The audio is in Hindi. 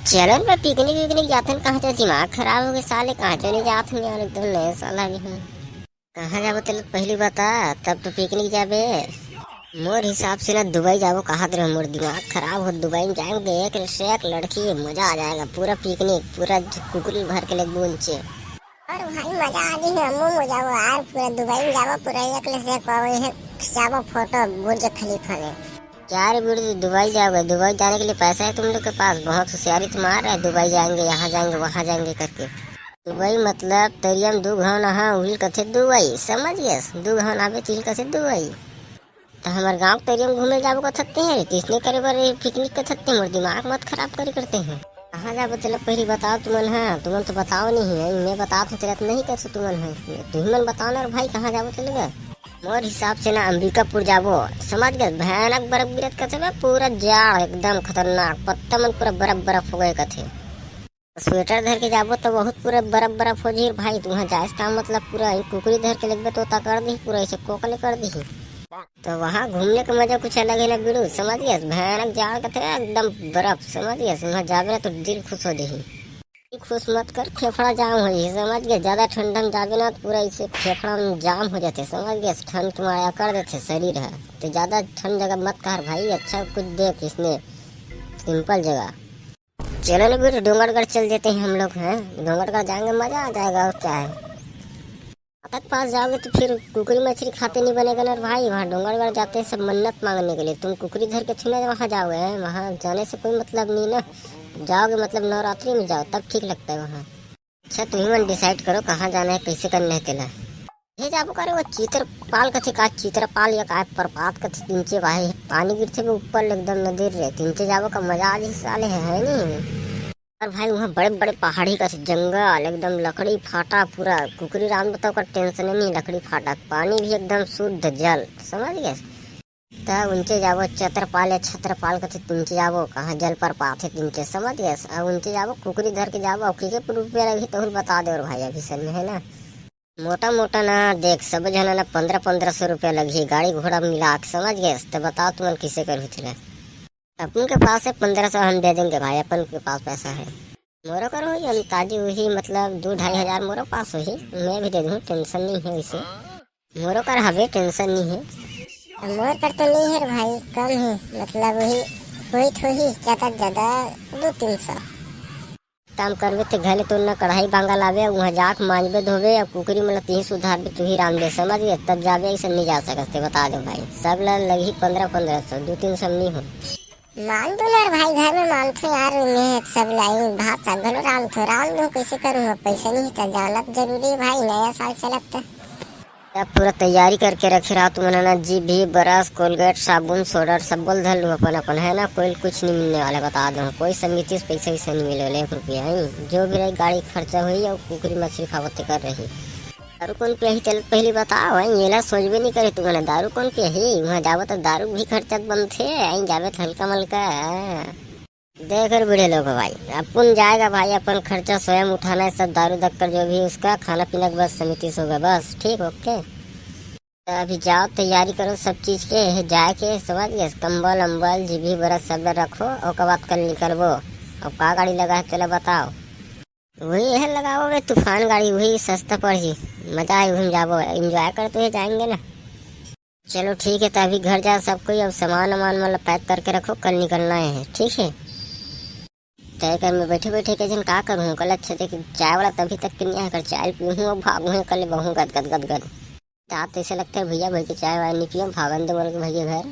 चलो ना पिकनिक विकनिक जाते हैं। कहाँ जा, दिमाग खराब हो गए साले, कहाँ चले जाते हैं यार, एकदम नए साल आ गए हैं। कहाँ जाबो तेल पहली बता, तब तो पिकनिक जाबे। मोर हिसाब से ना दुबई जाबो, कहा दे मोर दिमाग खराब हो। दुबई में जाएंगे एक से एक लड़की, मजा आ जाएगा। पूरा पिकनिक, पूरा कुकुरी भर के लेके ऊंचे। और भाई मजा आ गई, हम हो जाओ यार, पूरा दुबई में जाओ, पूरा एक से एक पाओ है। जाओ फोटो बुर्ज खलीफा में। क्या रे बुढ़ी, दुबई जाओगे? दुबई जाने के लिए पैसा है तुम लोग के पास? बहुत होशियारी तुम आ रहे हैं, दुबई जाएंगे, यहाँ जाएंगे, वहाँ जाएंगे करके। दुबई मतलब तरियम दू घाव नहा उहिल कथे दुबई, समझ गए? दू घाव नावे तिल कथे दुबई। तो हमारे गांव तरियम घूमे जाबो का थकते हैं, किसने करे बारे पिकनिक का थकते हैं? दिमाग मत खराब करे करते हैं। कहाँ जाबो तेल पहले बताओ तुमन है, तुमन तो बताओ नहीं है, मैं बताओ तो तेरा नहीं कर तुमन है। तुम मन बताओ ना भाई, कहाँ जाबो चलेगा? मोर हिसाब से ना अंबिकापुर जाबो, समझ गए? भयानक बर्फ गिरत कथे, पूरा जाड़ एकदम खतरनाक, पत्ता मन पूरा बर्फ बर्फ हो गए कथे। स्वेटर धर के जाबो तो बहुत पूरा बर्फ बर्फ हो जी भाई। तुम जाए का मतलब पूरा कुकरी धर के लगबे तो कर दी, पूरा ऐसे कोकले कर दी। तो वहाँ घूमने का मजा कुछ अलग है ना बिड़ू, समझ गए? भयानक जाड़ कथे एकदम बर्फ, समझ गए? वहाँ जाबे तो दिल खुश हो जाही। खुश मत कर, फेफड़ा जाम हो जाए, समझ गए? ज्यादा ठंडा में जाबे ना तो पूरा ऐसे फेफड़ा में जाम हो जाते, समझ गए? ठंड तुम्हारा कर देते शरीर है तो ज्यादा ठंड जगह मत कर भाई। अच्छा कुछ देख इसने, सिंपल जगह। चलो ना बेटे, डोंगरगढ़ चल देते हैं हम लोग हैं। डोंगरगढ़ जाएंगे, मजा आ जाएगा और क्या है। तक पास जाओगे तो फिर कुकरी मछली खाते नहीं बनेगा ना भाई। वहाँ डोंगरगढ़ जाते हैं सब मन्नत मांगने के लिए, तुम कुकरी धर के थोड़ा वहाँ जाओगे? वहाँ जाने से कोई मतलब नहीं ना। जाओगे मतलब नवरात्रि में जाओ, तब ठीक लगता है वहाँ। अच्छा तुम ही मन डिसाइड करो कहाँ जाना है, कैसे करना है तेला। ये जाबो करे वो चित्रपाल कथे, का चित्रपाल या का प्रपात कथे, तीनचे वाहे पानी गिरते ऊपर एकदम नदी रहे, तीनचे जाबो का मजा आज साले है नहीं। और भाई वहाँ बड़े बड़े पहाड़ी का जंगल, एकदम लकड़ी फाटा पूरा। कुकरी राम बताओ का टेंशन नहीं, लकड़ी फाटा, पानी भी एकदम शुद्ध जल, समझ गए? तब उनसे जाबो छत्रपाल या छत्रपाल का तुमचे जाबो, कहाँ जल पर पाते तुमचे, समझ गए? अब उनसे जाबो कुकरी धर के जाबो, और के रुपया लगी तो बता दे। और भाई अभी सर में है ना, मोटा मोटा ना देख सब जना ना 1500 रुपया लगी गाड़ी घोड़ा मिला के, समझ गए? तो बताओ तुम किसे कर थे? अपन के पास है 1500, हम दे देंगे भाई, अपन के पास पैसा है। मोरो कर हुई अंताजी हुई, मतलब 2-2.5 हजार मोरो पास हुई, मैं भी दे दूँ, टेंशन नहीं है वैसे। मोरो कर हवे टेंशन नहीं है। मोर पर तो नहीं है भाई, कम है, मतलब वही थोड़ी ज्यादा ज्यादा 200-300। काम करवे थे घरे तो ना कढ़ाई बांगा लावे, वहाँ जाक मांजबे धोवे, और कुकरी मतलब तीन सुधार भी तू ही राम दे, समझ गए? तब जावे, ऐसा नहीं जा सकते, बता दो भाई। सब लगी 1500-1500, 200-300 नहीं हो। मान दो ना भाई, घर में मान तो यार, मैं सब लाई भात सागलो राम दो, कैसे करूँगा? पैसा नहीं था, जाना तो जरूरी है भाई, नया साल चलता। अब पूरा तैयारी करके रखे रहा तुम ना, जी भी ब्रश कोलगेट साबुन सोडर सब बोल धर लूँ अपन अपन, है ना? कोई कुछ नहीं मिलने वाला, बता दो। कोई समिति से पैसा वैसा नहीं मिले, 1 रुपया है जो भी रही गाड़ी खर्चा हुई और कुकरी मछली खावते कर रही। दारू कौन पिया ही चल पहले बताओ, ये ला सोचबे नहीं करे तुम्हारा, दारू कौन पिया ही? वहाँ जाओ तो दारू भी खर्चा बंद थे, आई जावे तो हल्का मलका देख कर बूढ़े लोग भाई। अपन जाएगा भाई, अपन खर्चा स्वयं उठाना है, सब दारू दक्कर जो भी उसका, खाना पीना का बस समिति से होगा बस, ठीक ओके? तो अभी जाओ तैयारी करो सब चीज के, जाए के, समझ गए? कंबल अम्बल जीभी बरस सब रखो, और के बाद कल निकलबो। और का गाड़ी लगा है चलो बताओ? वही है लगाओगे तूफान गाड़ी, वही सस्ता पड़ी, मजा आई, वही जाबो, एंजॉय करते हुए जाएंगे ना। चलो ठीक है, तो अभी घर जाओ सब कोई, अब सामान वामान मतलब पैक करके रखो, कल निकलना है, ठीक है? तय कर मैं बैठे बैठे के जन का करूँ कल, अच्छे से चाय वाला तभी तक कि नहीं आकर चाय पीऊँ और भागूँ कल, बहूँ गद गद गद गद। रात ऐसे लगता है भैया भाई की चाय वाय नहीं पियो, भागन दे बोल के भैया घर।